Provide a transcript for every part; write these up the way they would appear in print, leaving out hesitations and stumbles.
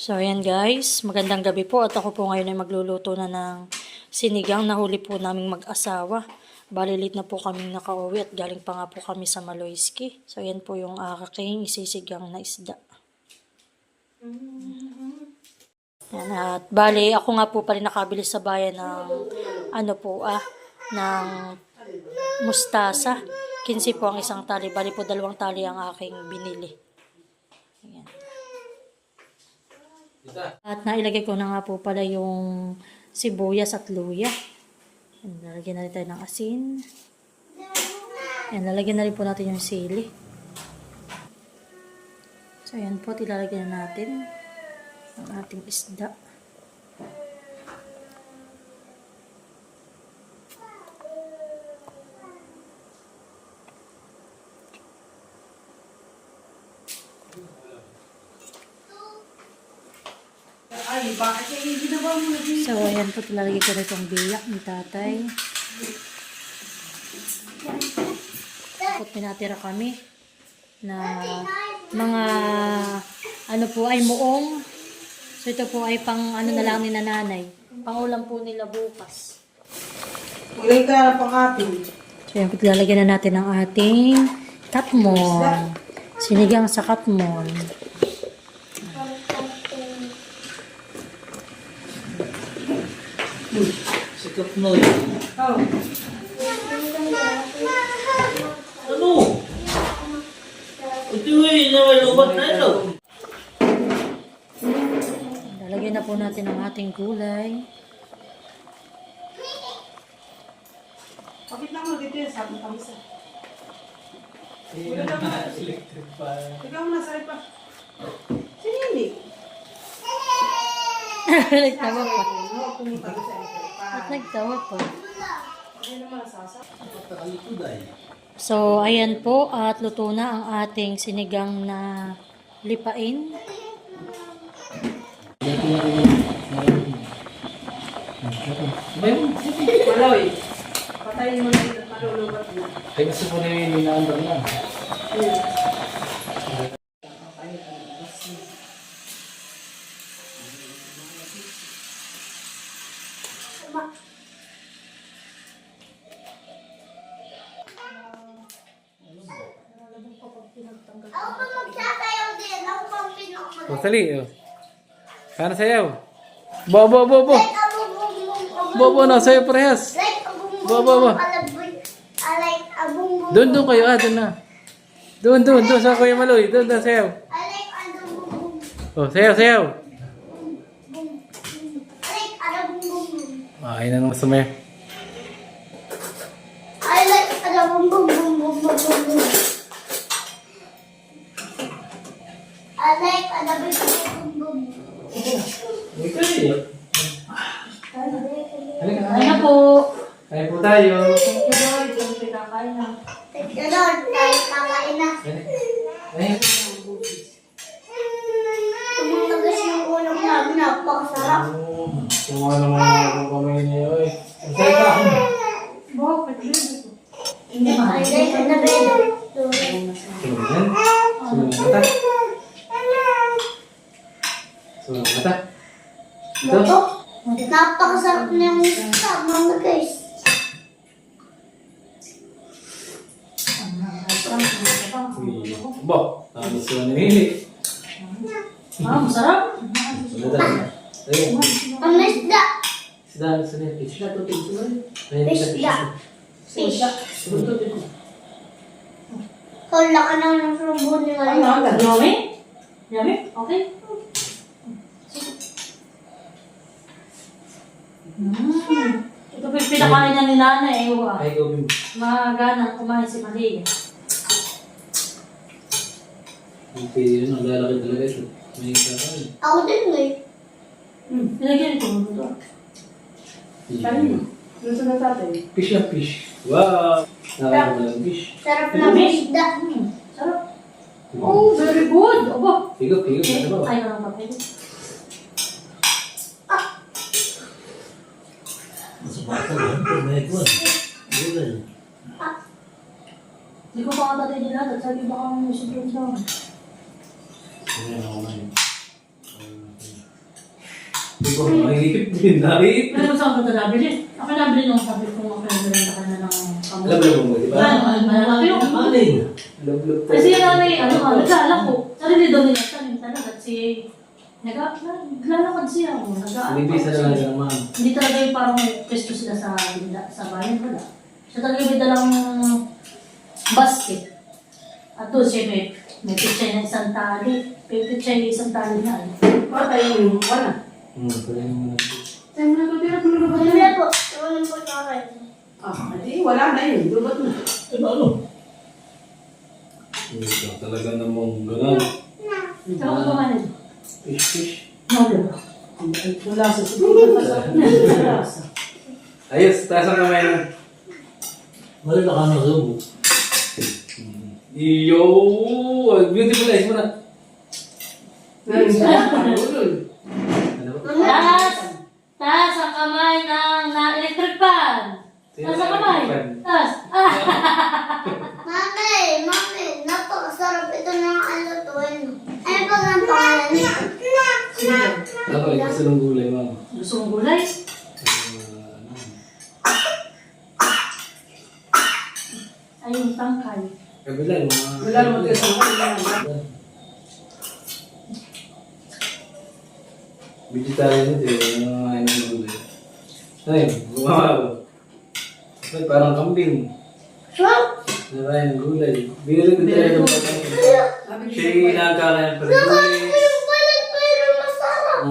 So, ayan guys, magandang gabi po at ako po ngayon ay magluluto na ng sinigang na huli po naming mag-asawa. Balilit na po kaming nakauwi at galing pa nga po kami sa Maloyski. So, ayan po yung aking isisigang na isda. Yan, at bali, ako nga po pala nakabili sa bayan ng ng mustasa. 15 po ang isang tali. Bali po 2 tali ang aking binili. Ayan. At nailagay ko na nga po pala yung sibuyas at luya. Lalagyan na rin tayo ng asin. Ayan, lalagyan na rin po natin yung sili. So, ayan po, ilalagyan na natin ang ating isda. So, ayan po, ilalagay ko na itong biyak ni tatay. Tapos pinatira kami na mga ay muong. So, ito po ay pang na lang ni nanay. Pangulam po nila bukas. Ilay ka na pang ating. So, ayan po, ilalagyan na natin ang ating katmon. Sinigang sa katmon. Sikap mo eh. Oh. Ano? Ito eh, nawalubat na ito. Lalagyan na po natin ang ating gulay. Bakit lang mo dito yung sabi kami sa... Electric pa. Ikaw mo nasa pa. Sino yun eh? Nagtawa pa. Pumunta ko sa electric pa. At nagtawa pa. Hindi naman nasasa. Pagkakalikod ay. So, ayan po. At luto na ang ating sinigang na lipain. Maloy. Patayin mo na ito. Malulubat mo. Ay gusto ko na yung inaandar na. Ako pa magsasayaw din. Ako pang pinakamal. O, sali. Kaya sayaw. Bo. Like a boom boom boom. Bo, na sayaw parehas. Like a boom boom Ba. boom. Alaboy. I like a boom boom. Doon kayo. Doon na. Doon. Sa Kuya Maloy. Doon sayaw. I like a boom boom boom. O, sayaw. Boom. I like a boom boom boom. Ay na naman sumaya. I like a boom boom boom boom boom boom boom. I like a boom boom boom. Ito eh. Ayan na po. Kaya po tayo. Thank you, Lord. Yung pinakain na. Thank you Lord. Kahit kakain na. Ay. Tumatagas yung ulam namin. Napakasarap. Kung ano naman ako kamay niyo eh. Ang sayo pa. Bakit? Hindi I like a bed. Sumunod. Mata. Sumunod mata. Ito? Napakasarap na yung isda, mga guys. Bo. Tapos ko nanili. Masarap. Sumunod na. Ayun. Ang isda. Sida. Fish na to. Isda. Fish. Sumunod to. Kala ka na ng sumbon ni Maria. Yummy? Yummy? Okay. Ito po yung pinakain na ni nanay. Ay, go bim. Maganang kumain si Maria. Okay, yun. Ang lalaki talaga ito. May kakain. Ako din eh. Nilagyan ito. Gusto na tatay. Fish na fish. Wow! Nakakita mo lang fish. Sarap ng isda. Sarap. Oh, very good. Aba. Pigo. Ano ba? Ay, naman papel. Hindi ko pa nga tatay nila. Sabi baka may sobrang daw. Ano yan ako ngayon? ko, mahigip din. Nahigip. Pero saan ko ito nabili? Ako nabili nung sabi ko ako nabili ka na ng kamot. Lablab mo, di ba? Malaki yung Malin. Lablab po. kasi yung nanay, naglalako. Sarili daw nila, sarili talaga. At si, naglalakad siya. Sinibisa na lang yung ma'am. Hindi talaga yung parang may pwesto sila sa bayan, wala. Siya talaga may dalang basket. At doon siya may picture na isang tali. May picture yung isang tali na. Patayin mo. Wala. Pala yung mga. Saan mo na ito? Tira mo na ba? Wala po. Wala po sa akin. Hindi, wala na yun. Lubot na. Ito talaga namang gano'n. Saka ko kumanin. Fish. Wala. Wala sa wala sa. Ayos, taas ang kamay na. Wala na kami subo. Iyo! Beautiful eyes mo na. Ngayon sa ulol. Ano ba? Taas ang kamay ng electric fan. Taas ang kamay. Taas. Mami, napakasarap ito ng alutuin. Ano ba ang pangalan niya? Ako, ikaw ng gulay, ma'am. Gusto mong gulay? Ayun, tangkay. Kabila, yung mga... Wala naman tayo sa mga. Vegetarian ito, yung mga kain ng gulay. Ayun, gumawa. Ay, parang kambing. Sure. Nakain ng gulay. Bili ko talaga ng pagkain. Siya yung kinakain ng gulay. Yung balat pero masarap.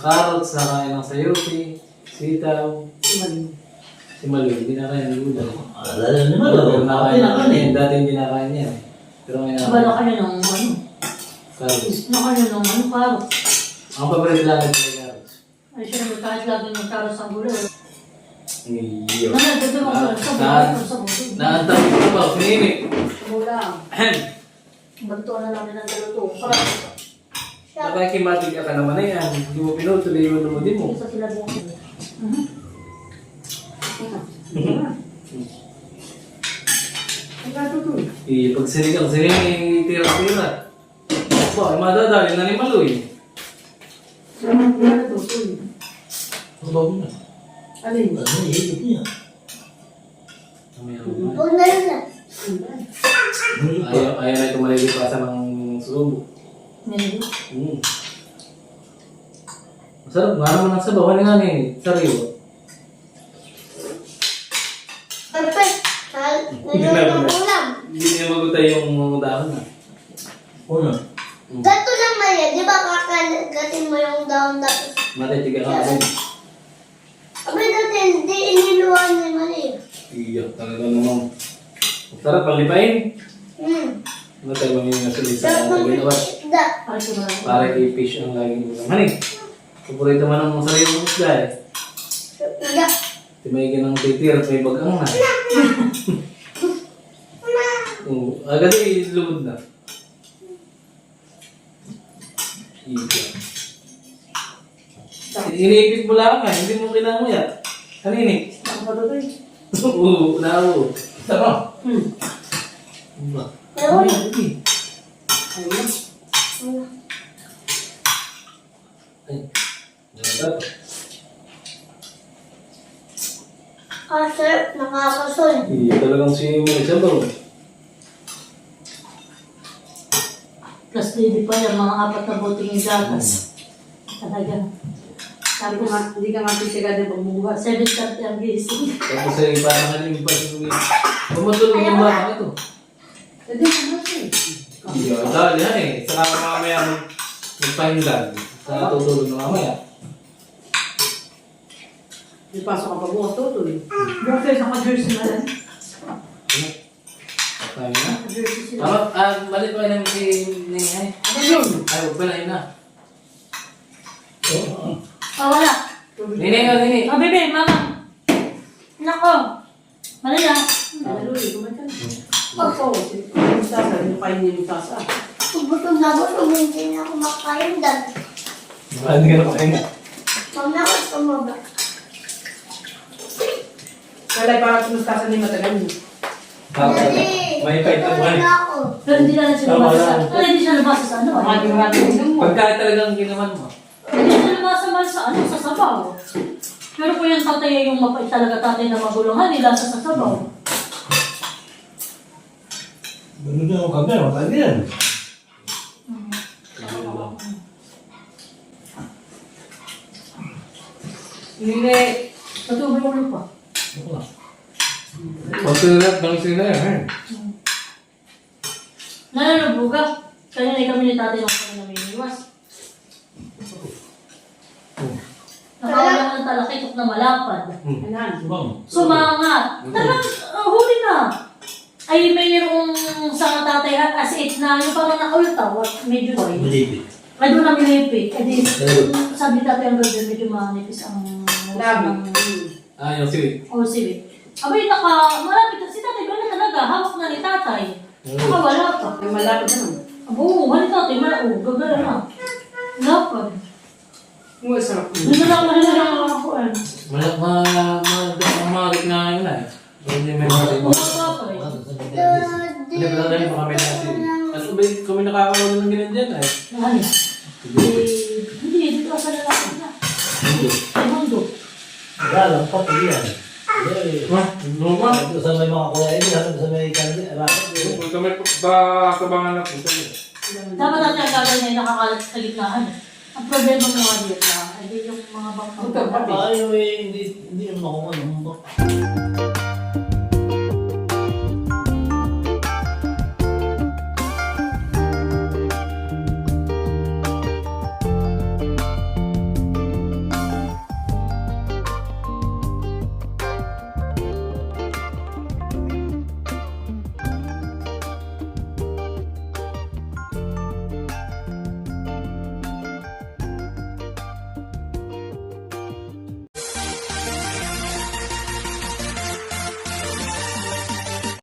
Carrots, nakain ng sayote, sitaw. Si Malo, hindi nakain ng gulay. Alala naman. Pero nakain na Nakain yan. Dati hindi nakain yan. Pero ngayon Diba na nakain. kayo ng ano? Carrots. Na kayo ng ano, carrot. Ang paborito lang ito ay carrots. Ay, syempre, kahit lagi ng carrot sa gulay. Iyo. Dito mo sa gulay. Sa gulay. Naantay ko ba? Pinimik. Wala. Banto na namin ng galuto. Sarap. Nakikimatig ka naman na yan. Hindi mo pinutuloy yung lumudin mo. Isa sila buong sila. Ang gatutoy. Pag sinigang, tira-tira. Ba, ay madadali na ni Maloy. Ang gatutoy. Ang bago na. Alin? Ano yung higit niya? Huwag na yun na. Ayaw na ito malilipasan ng subo. Hindi. Masarap nga naman ang sabaw. Ano nga ni? Sariwa. Perfect. Nilulong ulam. Hindi niya magutay yung dahon na. Una. Gato lang Maria. Di ba kakagatin mo yung daon tapos? Matitiga ka kasi. Abay dati hindi iniluwan ni Maria. Iya, talaga naman. Sarap, palipain. Ano tayo mga yung nasulit sa Sarap ng ginawa? isda. Para sa mga. Para i-fish ang laging ulam. Haning, paborito man ang sarili mong isda eh. Isda. Timay ng titir, may bagang na. Agad ay lumod na. Iya. Inipit mo lang nga, hindi mo kailangan mo yan. Kanini? Ang gatutoy. Oo, nao. Tara. Ba? Ewan. Ayun. Ay, dapat. Sarap. Nakakasoy. Iya, talagang si Melissa ba? Plus baby pa yan, mga 4 na boting yung gatas. Talaga. Tapos, Hindi ka nga pisigad ng pagbubuhat. 7:30 ang gising. Tapos ay parang halimpas yung pumatulog yung bata ito. Hindi ka nga siya. Iya, dahil yan eh. Saka mamaya magpahindag. Sa tutulog na mamaya. May pasok ka pagbuhat tutoy. Bakit sa jersey na lang? Sabi na. Jersey sila. Tama, balik pa namin si Ningay. Ano yun? Ay, huwag pa na yun na. Wala. Nini, o Nini. Oh, bebe, mama. Nako. Mali lang. Naluloy, kumain ka na. Oo. Yung tasa, yung kain niya yung tasa. Gutom na gutom. Hindi na ako makain dad. Hindi ka na pahinga. Mamaya ako tumaba. Kaya parang tumustasa ni matagal niyo. May fight na buhay. ako. Pero hindi na lang siya Tama lumasa sa... lang. Pero hindi siya lumasa sa ano. Ang ating mo. Pagka talagang ginawan mo. Hindi na lumasamal sa ano, sa sabaw. Pero po yung tatay yung mapait talaga tatay na magulungan nila sa sabaw. Ganun din ang kami, matali yan. Hindi. Patuloy ulo pa. Ako na. Pagsilat ng sila yan. Nananabuga. Kanina kami ni tatay yung kami naminiwas. Nakawala ng talakitok na malapad. Anan. Bang. Sumangat. Talagang huli na. Ay mayroong sa tatay as it na yung parang nakaultaw at medyo toy. Malipit. Ay doon na milipit. Eh di, sabi tatay ang gagawin medyo manipis ang Labi. Ah, yung sige. O sige. Abay malapit na si tatay. Gano'n talaga. Hawak na ni tatay. Wala pa. Ay, malapit naman. Abo, hali tatay. Gagala na. Lapad. Ang sarap. Doon na lang ako. Marik nga yun eh. Hindi may marik mo. Papay. Hindi ba tayo pa kami natin? At ubay kami nakakawala ng ganyan dyan eh. Hali. Hindi, dito ka sa lalaki na. Ay, mundo. Galang pa, hindi yan. Eh, Ano ba? ito sa may mga kuya, hindi hanap sa may kanila. Bakit? Kung kami ba kabangan ako ito? Dapat natin ang gagawin niya nakakalat sa gitnaan. Ang problema mo nga dito, hindi yung mga bangkang. Ito, pati. Ayaw eh, hindi naman ako ano.